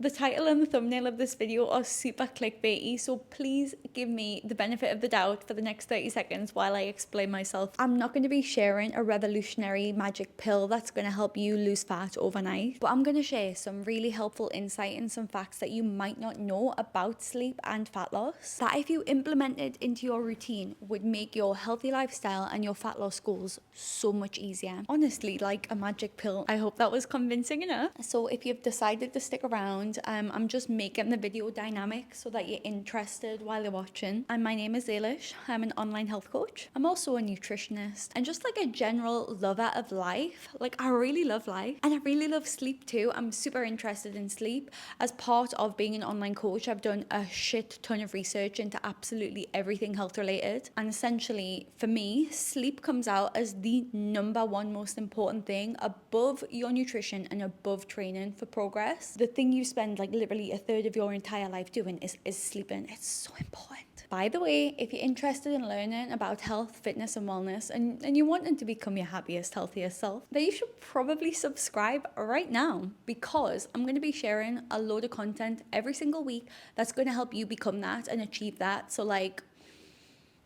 The title and the thumbnail of this video are super clickbaity, so please give me the benefit of the doubt for the next 30 seconds while I explain myself. I'm not going to be sharing a revolutionary magic pill that's going to help you lose fat overnight, but I'm going to share some really helpful insight and some facts that you might not know about sleep and fat loss that, if you implemented into your routine, would make your healthy lifestyle and your fat loss goals so much easier. Honestly, like a magic pill. I hope that was convincing enough. So if you've decided to stick around, I'm just making the video dynamic so that you're interested while you're watching. And my name is Eilish. I'm an online health coach. I'm also a nutritionist and just like a general lover of life. Like, I really love life and I really love sleep too. I'm super interested in sleep. As part of being an online coach, I've done a shit ton of research into absolutely everything health related. And essentially, for me, sleep comes out as the number one most important thing above your nutrition and above training for progress. The thing you spend like literally a third of your entire life doing is sleeping. It's so important. By the way, if you're interested in learning about health, fitness and wellness and you wanting to become your happiest, healthiest self, then you should probably subscribe right now, because I'm going to be sharing a load of content every single week that's going to help you become that and achieve that. So like,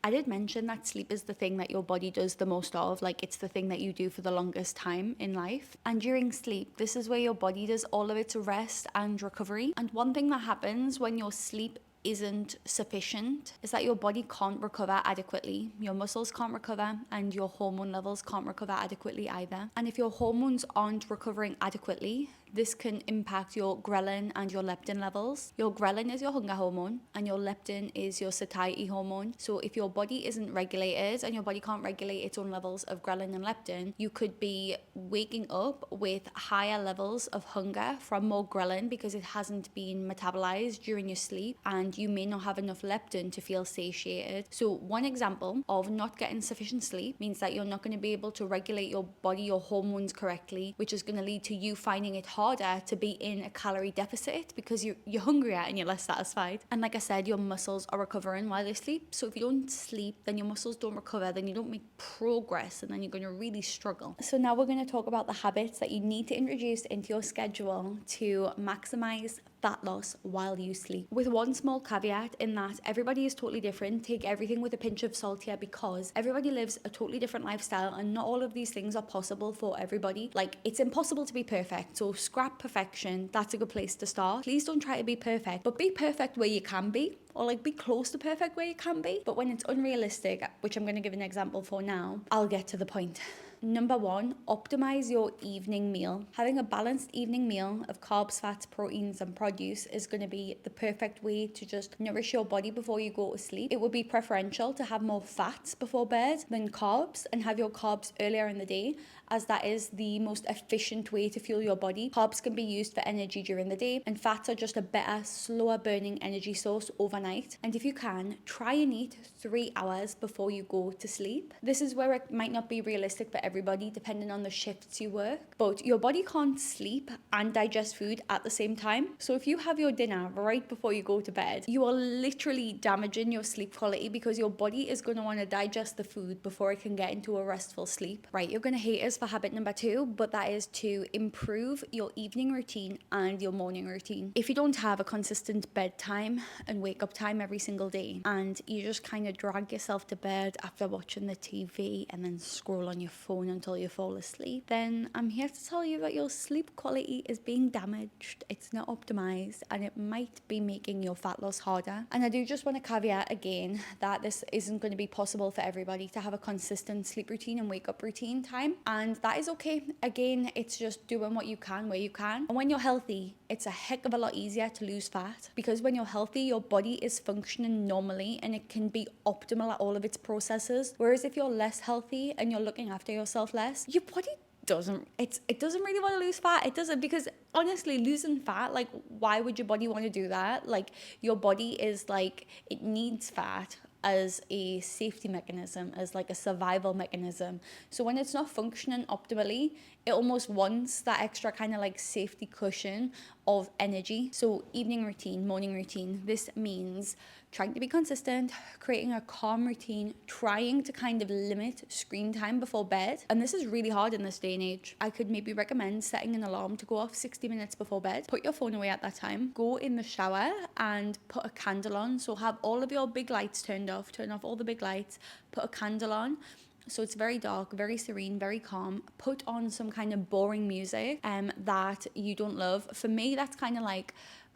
I did mention that sleep is the thing that your body does the most of, like it's the thing that you do for the longest time in life. And during sleep, this is where your body does all of its rest and recovery. And one thing that happens when your sleep isn't sufficient is that your body can't recover adequately. Your muscles can't recover and your hormone levels can't recover adequately either. And if your hormones aren't recovering adequately, this can impact your ghrelin and your leptin levels. Your ghrelin is your hunger hormone and your leptin is your satiety hormone. So if your body isn't regulated and your body can't regulate its own levels of ghrelin and leptin, you could be waking up with higher levels of hunger from more ghrelin because it hasn't been metabolized during your sleep, and you may not have enough leptin to feel satiated. So one example of not getting sufficient sleep means that you're not going to be able to regulate your body, your hormones correctly, which is going to lead to you finding it harder to be in a calorie deficit because you're hungrier and you're less satisfied. And like I said, your muscles are recovering while they sleep. So if you don't sleep, then your muscles don't recover, then you don't make progress, and then you're going to really struggle. So now we're going to talk about the habits that you need to introduce into your schedule to maximize fat loss while you sleep. With one small caveat in that everybody is totally different. Take everything with a pinch of salt here, because everybody lives a totally different lifestyle and not all of these things are possible for everybody. Like, it's impossible to be perfect, so scrap perfection. That's a good place to start. Please don't try to be perfect, but be perfect where you can be, or like be close to perfect where you can be. But when it's unrealistic, which I'm going to give an example for now, I'll get to the point. Number one, optimize your evening meal. Having a balanced evening meal of carbs, fats, proteins and produce is going to be the perfect way to just nourish your body before you go to sleep. It would be preferential to have more fats before bed than carbs, and have your carbs earlier in the day, as that is the most efficient way to fuel your body. Carbs can be used for energy during the day, and fats are just a better, slower burning energy source overnight. And if you can, try and eat 3 hours before you go to sleep. This is where it might not be realistic for everybody depending on the shifts you work, but your body can't sleep and digest food at the same time. So if you have your dinner right before you go to bed, you are literally damaging your sleep quality, because your body is going to want to digest the food before it can get into a restful sleep. Right, you're going to hate us for habit number 2, but that is to improve your evening routine and your morning routine. If you don't have a consistent bedtime and wake up time every single day, and you just kind of drag yourself to bed after watching the TV and then scroll on your phone until you fall asleep, then I'm here to tell you that your sleep quality is being damaged. It's not optimized, and it might be making your fat loss harder. And I do just want to caveat again that this isn't going to be possible for everybody to have a consistent sleep routine and wake up routine time, and that is okay. Again, it's just doing what you can where you can. And when you're healthy, it's a heck of a lot easier to lose fat, because when you're healthy, your body is functioning normally and it can be optimal at all of its processes. Whereas if you're less healthy and you're looking after yourself less, your body it doesn't really want to lose fat. It doesn't, because honestly, losing fat, like, why would your body want to do that? Like, your body is like, it needs fat as a safety mechanism, as like a survival mechanism. So when it's not functioning optimally, it almost wants that extra kind of like safety cushion of energy. So evening routine, morning routine, this means trying to be consistent, creating a calm routine, trying to kind of limit screen time before bed. And this is really hard in this day and age. I could maybe recommend setting an alarm to go off 60 minutes before bed. Put your phone away at that time. Go in the shower and put a candle on. So have all of your big lights turned off. Turn off all the big lights. Put a candle on. So it's very dark, very serene, very calm. Put on some kind of boring music that you don't love. For me, that's kind of like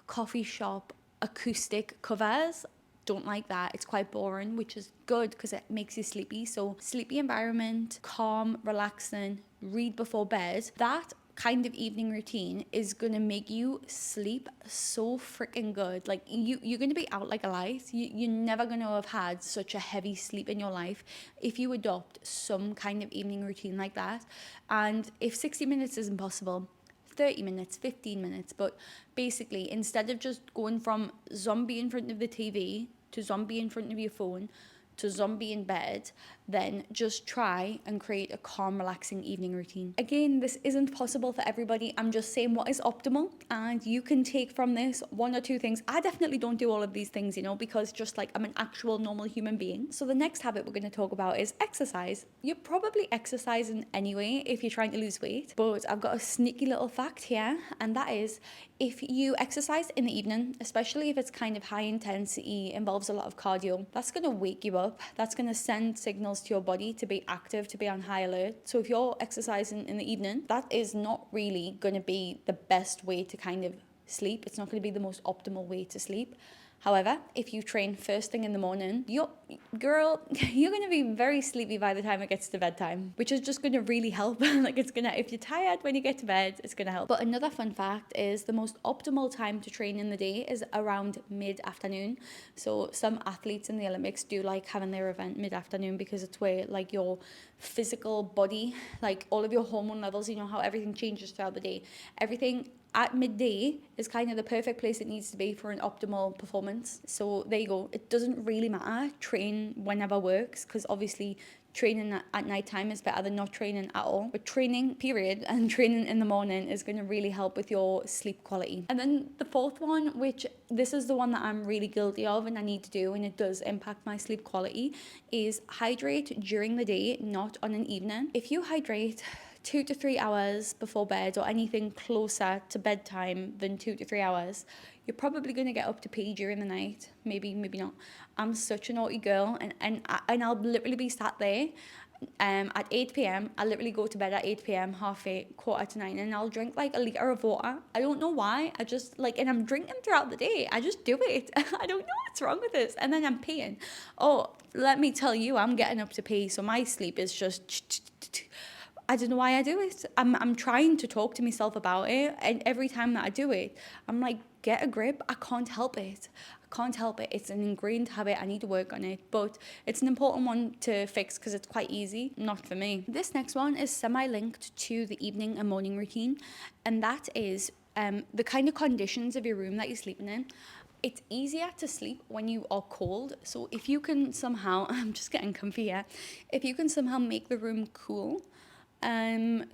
coffee shop acoustic covers. Don't like that. It's quite boring, which is good because it makes you sleepy. So sleepy environment, calm, relaxing, read before bed. That kind of evening routine is gonna make you sleep so freaking good. Like you're gonna be out like a light. You're never gonna have had such a heavy sleep in your life if you adopt some kind of evening routine like that. And if 60 minutes is impossible, 30 minutes, 15 minutes, but basically instead of just going from zombie in front of the TV to zombie in front of your phone to zombie in bed, then just try and create a calm, relaxing evening routine. Again, this isn't possible for everybody. I'm just saying what is optimal, and you can take from this one or two things. I definitely don't do all of these things, because just like I'm an actual normal human being. So the next habit we're going to talk about is exercise. You're probably exercising anyway if you're trying to lose weight, but I've got a sneaky little fact here, and that is if you exercise in the evening, especially if it's kind of high intensity, involves a lot of cardio, that's going to wake you up. That's going to send signals to your body to be active, to be on high alert. So if you're exercising in the evening, that is not really going to be the best way to kind of sleep. It's not going to be the most optimal way to sleep. However, if you train first thing in the morning, you're going to be very sleepy by the time it gets to bedtime, which is just going to really help. If you're tired when you get to bed, it's going to help. But another fun fact is the most optimal time to train in the day is around mid-afternoon. So some athletes in the Olympics do like having their event mid-afternoon because it's where like your physical body, like all of your hormone levels, how everything changes throughout the day. Everything at midday is kind of the perfect place it needs to be for an optimal performance. So there you go. It doesn't really matter. Train whenever works, because obviously training at night time is better than not training at all. But training, period, and training in the morning is going to really help with your sleep quality. And then the fourth one, which this is the one that I'm really guilty of and I need to do, and it does impact my sleep quality, is hydrate during the day, not on an evening. If you hydrate 2 to 3 hours before bed, or anything closer to bedtime than 2 to 3 hours, you're probably going to get up to pee during the night. Maybe not. I'm such a naughty girl, and I'll literally be sat there at 8 p.m. I literally go to bed at 8 p.m, 8:30, 8:45, and I'll drink like a litre of water. I don't know why. I just and I'm drinking throughout the day. I just do it. I don't know what's wrong with this. And then I'm peeing. Oh, let me tell you, I'm getting up to pee. So my sleep is just... I don't know why I do it. I'm trying to talk to myself about it, and every time that I do it, I'm like, get a grip. I can't help it. It's an ingrained habit. I need to work on it, but it's an important one to fix because it's quite easy. Not for me. This next one is semi-linked to the evening and morning routine, and that is the kind of conditions of your room that you're sleeping in. It's easier to sleep when you are cold. So if you can somehow, I'm just getting comfy here, if you can somehow make the room cool,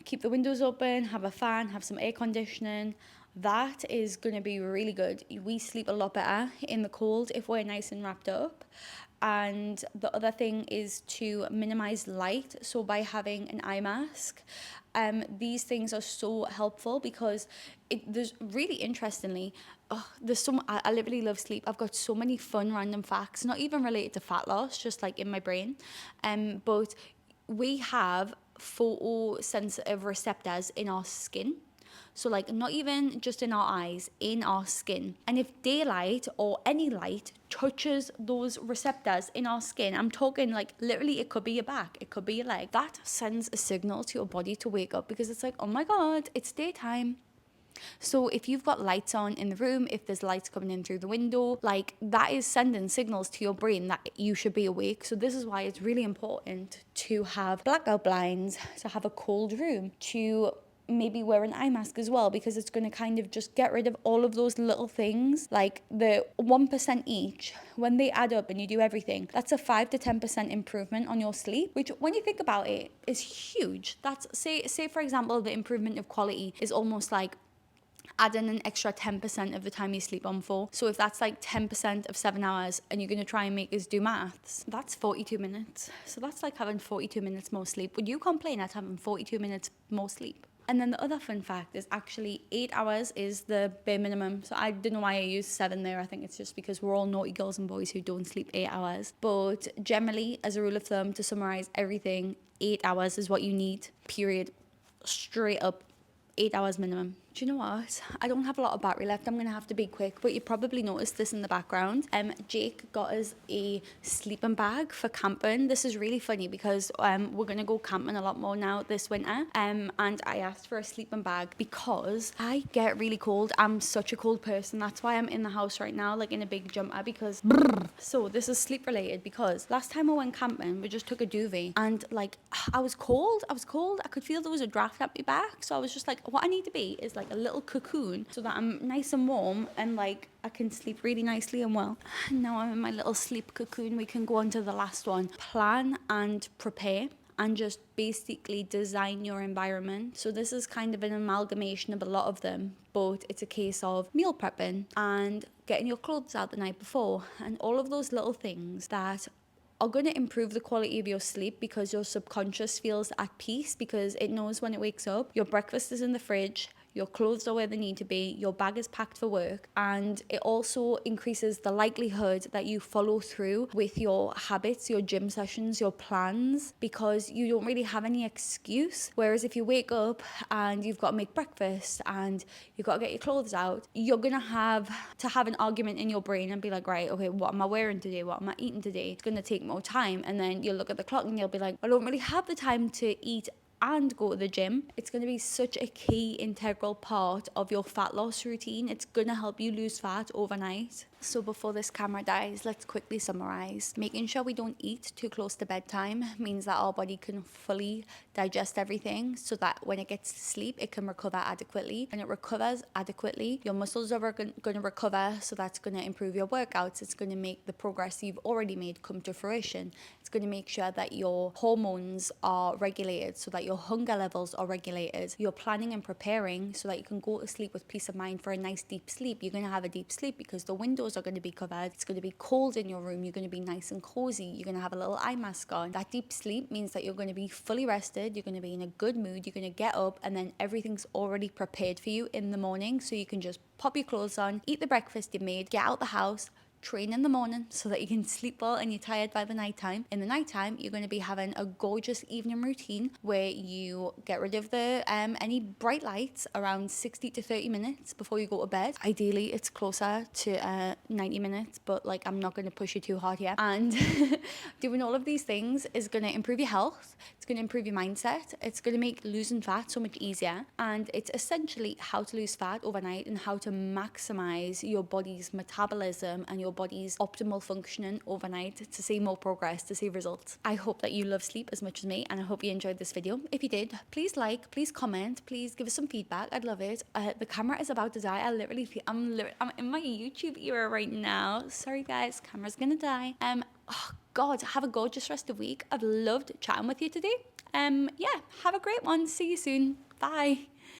keep the windows open, have a fan, have some air conditioning, that is going to be really good. We sleep a lot better in the cold if we're nice and wrapped up. And the other thing is to minimize light. So by having an eye mask, these things are so helpful because there's really interestingly, I literally love sleep. I've got so many fun random facts, not even related to fat loss, just like in my brain. But we have photosensitive receptors in our skin. So like not even just in our eyes, in our skin. And if daylight or any light touches those receptors in our skin, I'm talking like literally it could be your back, it could be your leg, that sends a signal to your body to wake up because it's like, oh my God, it's daytime. So if you've got lights on in the room, if there's lights coming in through the window, like that is sending signals to your brain that you should be awake. So this is why it's really important to have blackout blinds, to have a cold room, to maybe wear an eye mask as well, because it's going to kind of just get rid of all of those little things, like the 1% each. When they add up and you do everything, that's a 5 to 10% improvement on your sleep, which when you think about it is huge. That's say for example, the improvement of quality is almost like add in an extra 10% of the time you sleep on for. So if that's like 10% of 7 hours and you're going to try and make us do maths, that's 42 minutes. So that's like having 42 minutes more sleep. Would you complain at having 42 minutes more sleep? And then the other fun fact is actually 8 hours is the bare minimum. So I don't know why I used 7 there. I think it's just because we're all naughty girls and boys who don't sleep 8 hours. But generally, as a rule of thumb, to summarize everything, 8 hours is what you need, period. Straight up, 8 hours minimum. Do you know what? I don't have a lot of battery left. I'm going to have to be quick, but you probably noticed this in the background. Jake got us a sleeping bag for camping. This is really funny because we're going to go camping a lot more now this winter. And I asked for a sleeping bag because I get really cold. I'm such a cold person. That's why I'm in the house right now, like in a big jumper, because... So this is sleep related because last time I went camping, we just took a duvet and like I was cold. I could feel there was a draft at my back. So I was just like, what I need to be is like a little cocoon so that I'm nice and warm and like I can sleep really nicely and well. Now I'm in my little sleep cocoon. We can go on to the last one. Plan and prepare and just basically design your environment. So this is kind of an amalgamation of a lot of them, but it's a case of meal prepping and getting your clothes out the night before and all of those little things that are going to improve the quality of your sleep because your subconscious feels at peace because it knows when it wakes up, your breakfast is in the fridge, your clothes are where they need to be, your bag is packed for work, and it also increases the likelihood that you follow through with your habits, your gym sessions, your plans, because you don't really have any excuse. Whereas if you wake up and you've got to make breakfast and you've got to get your clothes out, you're going to have an argument in your brain and be like, right, okay, what am I wearing today? What am I eating today? It's going to take more time. And then you'll look at the clock and you'll be like, I don't really have the time to eat and go to the gym. It's going to be such a key integral part of your fat loss routine. It's going to help you lose fat overnight. So before this camera dies, let's quickly summarize. Making sure we don't eat too close to bedtime means that our body can fully digest everything so that when it gets to sleep, it can recover adequately. When it recovers adequately, your muscles are going to recover, so that's going to improve your workouts. It's going to make the progress you've already made come to fruition. It's going to make sure that your hormones are regulated so that your hunger levels are regulated. You're planning and preparing so that you can go to sleep with peace of mind for a nice deep sleep. You're going to have a deep sleep because the windows are going to be covered. It's going to be cold in your room. You're going to be nice and cozy. You're going to have a little eye mask on. That deep sleep means that you're going to be fully rested. You're going to be in a good mood. You're going to get up and then everything's already prepared for you in the morning. So you can just pop your clothes on, eat the breakfast you made, get out the house, train in the morning so that you can sleep well and you're tired by the nighttime. In the nighttime, you're going to be having a gorgeous evening routine where you get rid of the any bright lights around 60 to 30 minutes before you go to bed. Ideally, it's closer to 90 minutes, but like I'm not going to push you too hard here. And doing all of these things is going to improve your health. It's going to improve your mindset. It's going to make losing fat so much easier. And it's essentially how to lose fat overnight and how to maximize your body's metabolism and your body's optimal functioning overnight to see more progress, to see results. I hope that you love sleep as much as me, and I hope you enjoyed this video. If you did, please like, please comment, please give us some feedback. I'd love it. The camera is about to die. I literally feel I'm in my YouTube era right now. Sorry guys, camera's gonna die. Oh God, have a gorgeous rest of the week. I've loved chatting with you today. Yeah, have a great one. See you soon. Bye.